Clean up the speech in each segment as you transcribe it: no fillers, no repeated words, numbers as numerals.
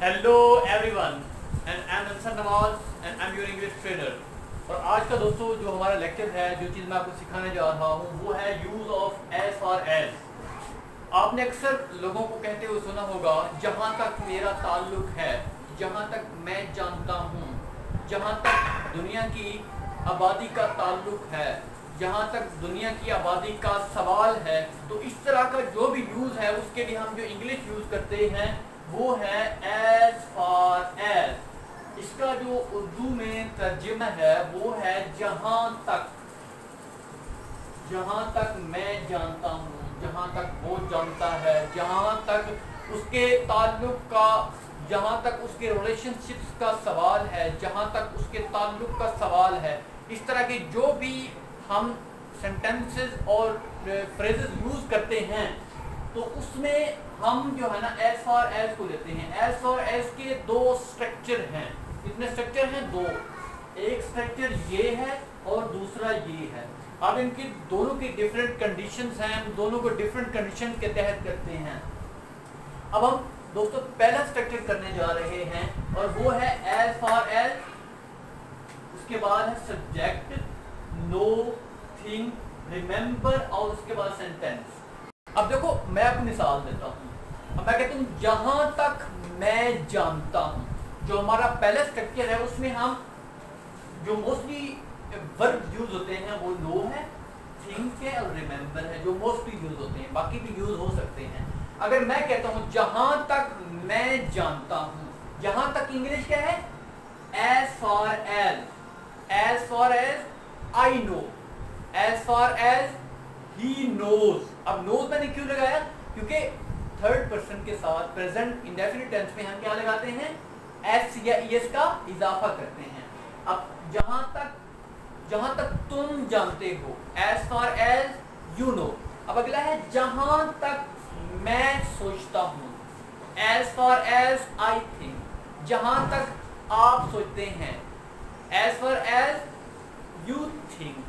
Hello everyone and I am Ansar Nawaz and I am your English trainer. और आज का दोस्तों जो हमारा लेक्चर है, जो चीज़ मैं आपको सिखाने जा रहा हूँ वो है यूज़ ऑफ एज और एज। आपने अक्सर लोगों को कहते हुए सुना होगा, जहाँ तक मेरा ताल्लुक है, जहाँ तक मैं जानता हूँ, जहाँ तक दुनिया की आबादी का ताल्लुक है, जहाँ तक दुनिया की आबादी का सवाल है। तो इस तरह का जो भी यूज़ है उसके लिए हम जो इंग्लिश यूज़ करते हैं वो है एज फॉर एज। इसका जो उर्दू में तर्जुमा है वो है जहाँ तक मैं जानता हूँ, जहाँ तक वो जानता है, जहाँ तक उसके ताल्लुक का, जहाँ तक उसके रिलेशनशिप्स का सवाल है, जहाँ तक उसके ताल्लुक का सवाल है। इस तरह के जो भी हम सेंटेंसेस और फ्रेजेस यूज़ करते हैं तो उसमें हम जो है ना एज फॉर एज को लेते हैं। एज फॉर एज के दो स्ट्रक्चर हैं। कितने स्ट्रक्चर हैं? दो। एक स्ट्रक्चर ये है और दूसरा ये है। अब इनकी दोनों की डिफरेंट कंडीशंस हैं, हम दोनों को डिफरेंट कंडीशन के तहत करते हैं। अब हम दोस्तों पहला स्ट्रक्चर करने जा रहे हैं और वो है एज फॉर एज। उसके बाद है सब्जेक्ट, नो, थिंक, रिमेंबर और उसके बाद सेंटेंस। अब देखो मैं आपको मिसाल देता हूँ। अब मैं कहता हूँ जहाँ तक मैं जानता हूँ, जो हमारा पहला स्ट्रक्चर है उसमें हम जो मोस्टली वर्ब यूज होते हैं वो नो है, थिंक है और रिमेंबर है, जो मोस्टली यूज होते हैं। बाकी भी यूज हो सकते हैं। अगर मैं कहता हूँ जहाँ तक मैं जानता हूँ, जहाँ तक इंग्लिश क्या है? As far as. As far as I know, as far as he knows. अब नोज मैंने क्यों लगाया? क्योंकि थर्ड पर्सन के साथ प्रेजेंट इंडेफिनिट टेंस में हम क्या लगाते हैं? एस या ईएस का इजाफा करते हैं। अब जहां तक तुम जानते हो, as far as you know. अब अगला है जहां तक मैं सोचता हूं, as far as I think. जहां तक आप सोचते हैं, as far as you think,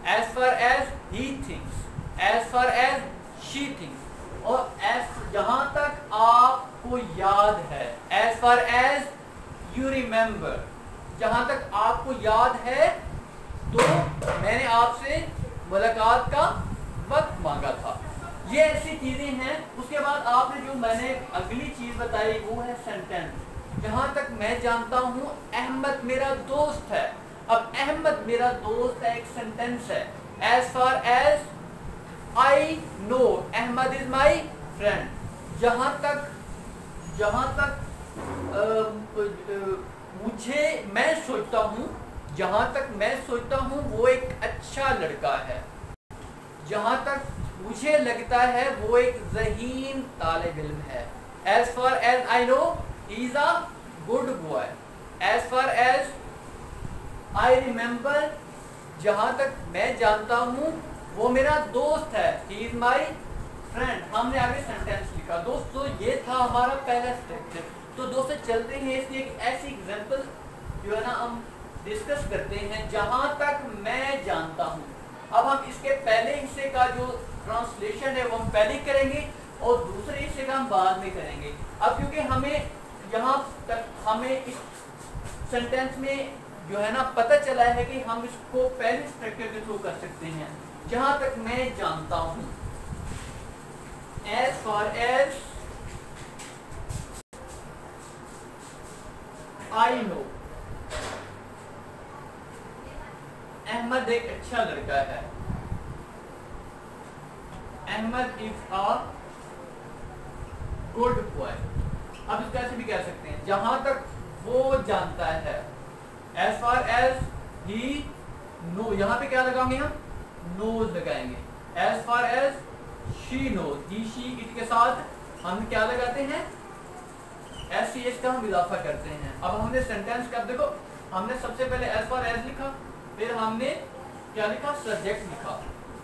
as far as he thinks, as far as she thinks. और एज जहां तक आपको याद है, as far as you remember. जहां तक आपको याद है तो मैंने आपसे मुलाकात का वक्त मांगा था। ये ऐसी चीजें हैं। उसके बाद आपने जो मैंने अगली चीज बताई वो है सेंटेंस। जहां तक मैं जानता हूं अहमद मेरा दोस्त है। अब अहमद मेरा दोस्त है एक सेंटेंस है। As far as I know Ahmad is my friend. जहां तक मुझे मैं सोचता हूं, जहां तक मैं सोचता हूं वो एक अच्छा लड़का है। जहां तक मुझे लगता है वो एक ज़हीन तालिब इल्म है। As far as I know he is a good boy. As far as I remember, जहां तक मैं जानता हूं वो मेरा दोस्त है। He is my friend. हमने आगे सेंटेंस लिखा। दोस्तों ये था हमारा पहला स्ट्रक्चर। तो दोस्तों चलते हैं इसलिए एक ऐसी एग्जांपल जो है ना हम डिस्कस करते हैं, जहां तक मैं जानता हूं। अब हम इसके पहले हिस्से का जो ट्रांसलेशन है वो हम पहले करेंगे और दूसरे हिस्से का हम बाद में करेंगे। अब क्योंकि हमें यहाँ तक हमें इस सेंटेंस में जो है ना पता चला है कि हम इसको पहले स्ट्रक्चर के थ्रू कर सकते हैं। जहां तक मैं जानता हूं, as far as I know Ahmad एक अच्छा लड़का है। Ahmad is a good boy. अब इसका ऐसे भी कह सकते हैं जहां तक वो जानता है। As far as he knows, यहाँ पे क्या लगाएंगे हम? नोज लगाएंगे। As far as she knows, he she it के साथ हम क्या लगाते हैं? एस सी एस का हम इजाफा करते हैं। अब हमने सेंटेंस का देखो, हमने सबसे पहले एज फार एज लिखा, फिर हमने क्या लिखा? सब्जेक्ट लिखा,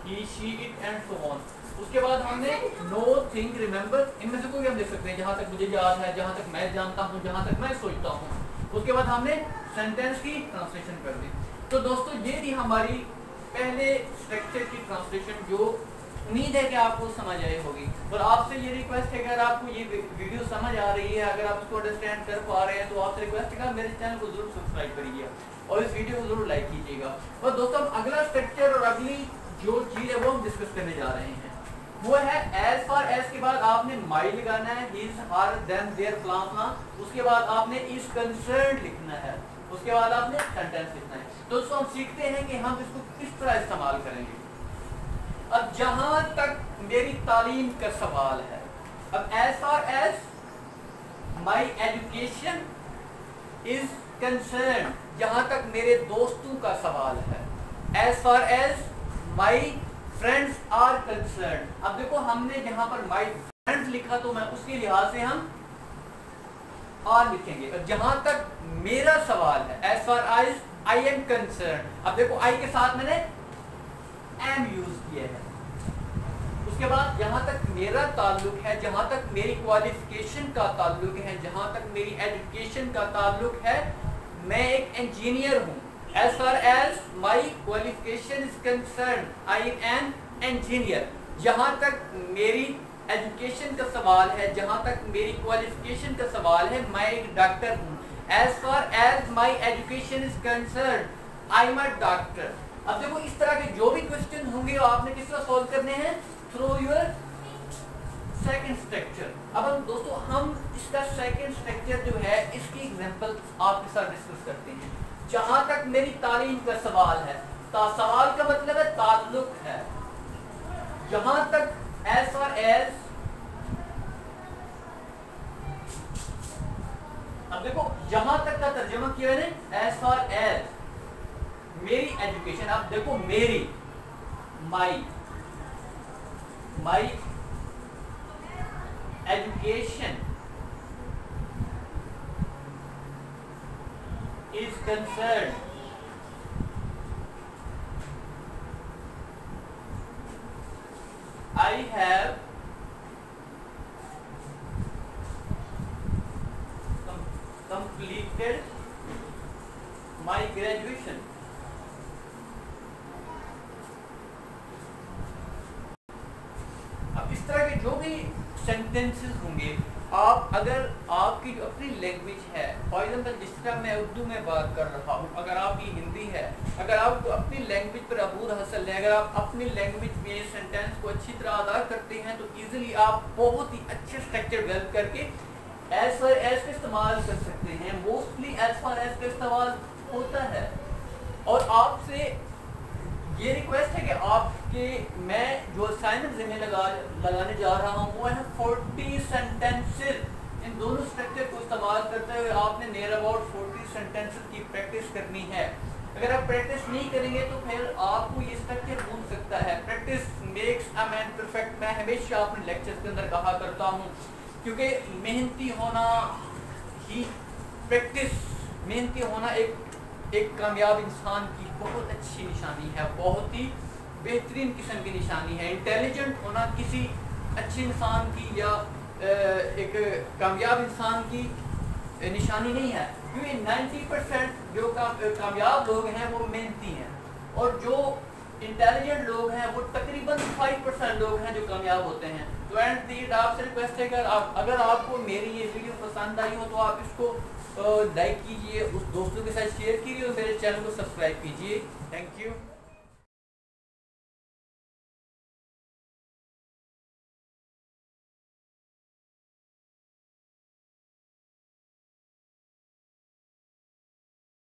he she it and so on. उसके बाद हमने नो, थिंक, रिमेंबर, इनमें से कोई भी हम देख सकते हैं। जहां तक मुझे याद है, जहां तक मैं जानता हूं, जहां तक मैं सोचता हूं। उसके बाद हमने सेंटेंस की ट्रांसलेशन कर दी। तो दोस्तों ये थी हमारी पहले स्ट्रक्चर की ट्रांसलेशन जो उम्मीद है कि आपको समझ आई होगी। और आपसे ये रिक्वेस्ट है कि अगर आपको ये वीडियो समझ आ रही है, अगर आप इसको अंडरस्टैंड कर पा रहे हैं, तो आपसे रिक्वेस्ट है कि मेरे चैनल को जरूर सब्सक्राइब करिए और इस वीडियो को जरूर लाइक कीजिएगा। और दोस्तों अगला स्ट्रक्चर और अगली जो चीज़ है वो हम डिस्कस करने जा रहे हैं, वो है एज फार एज के बाद आपने माई लगाना है, he is her then there फलाना, उसके बाद आपने इज कंसर्न लिखना है, उसके बाद आपने सेंटेंस लिखना है। तो दोस्तों हम सीखते हैं कि हम इसको किस तरह इस्तेमाल करेंगे। अब जहां तक मेरी तालीम का सवाल है, अब as far as my education is concern, जहां तक मेरे दोस्तों का सवाल है, as far as my friends are concern. अब देखो हमने जहां पर माई फ्रेंड्स लिखा तो मैं उसके लिहाज से हम आर लिखेंगे। अब जहां तक मेरा सवाल है, as far as I am concern, अब देखो आई के साथ मैंने एम यूज किया है। उसके बाद जहां तक मेरा ताल्लुक है, जहां तक मेरी क्वालिफिकेशन का ताल्लुक है, जहां तक मेरी एजुकेशन का ताल्लुक है, मैं एक इंजीनियर हूं। As far as my qualification is concerned, I am an engineer. जहां तक मेरी एजुकेशन का सवाल है, जहां तक मेरी क्वालिफिकेशन का सवाल है, मैं एक डॉक्टर हूं। As far as my education is concerned, I am a doctor. अब देखो इस तरह के जो भी क्वेश्चन होंगे आपने किस तरह सॉल्व करने हैं, थ्रू योर सेकंड स्ट्रक्चर। अब हम दोस्तों हम इसका सेकंड स्ट्रक्चर जो है इसकी एग्जांपल आपके साथ डिस्कस करते हैं। जहां तक मेरी तालीम का सवाल है, सवाल का मतलब है ताल्लुक है, जहां तक एज फार एज, अब देखो जहां तक का तर्जुमा किया है एज फार एज मेरी एजुकेशन, अब देखो मेरी my education is concerned, I have completed my graduation. अब इस तरह के जो भी सेंटेंसेस होंगे, आप अगर आपकी जो अपनी लैंग्वेज है, फॉर एग्जाम्पल जिस तरह मैं उर्दू में बात कर रहा हूँ, अगर आपकी हिंदी है, अगर आपको अपनी लैंग्वेज पर अबूर हासिल है, अगर आप अपनी लैंग्वेज में सेंटेंस को अच्छी तरह अदा करते हैं, तो इजीली आप बहुत ही अच्छे स्ट्रक्चर डेवलप करके एज फार एज का इस्तेमाल कर सकते हैं। मोस्टली एज फार एज का इस्तेमाल होता है। और आपसे ये रिक्वेस्ट है कि आपके मैं जो असाइनमेंट जिम्मे लगाने जा रहा हूँ वो है 40 सेंटेंसेस। इन दोनों स्ट्रक्चर को इस्तेमाल करते हुए आपने नियर अबाउट 40 सेंटेंसेस की प्रैक्टिस करनी है। अगर आप प्रैक्टिस नहीं करेंगे तो फिर आपको ये स्ट्रक्चर भूल सकता है। Practice makes a man perfect, मैं हमेशा अपने लेक्चर्स के अंदर कहा करता हूँ, क्योंकि मेहनती होना ही मेहनती होना एक कामयाब इंसान की बहुत अच्छी निशानी है, बहुत ही बेहतरीन किस्म की निशानी है। इंटेलिजेंट होना किसी अच्छे इंसान की या एक कामयाब इंसान की निशानी नहीं है, क्योंकि 90% जो कामयाब लोग हैं वो मेहनती हैं, और जो इंटेलिजेंट लोग हैं वो तकरीबन 5% लोग हैं जो कामयाब होते हैं। तो एंड दी आपसे रिक्वेस्ट है अगर आपको मेरी ये वीडियो पसंद आई हो तो आप इसको लाइक कीजिए, उस दोस्तों के साथ शेयर कीजिए और मेरे चैनल को सब्सक्राइब कीजिए। Thank you.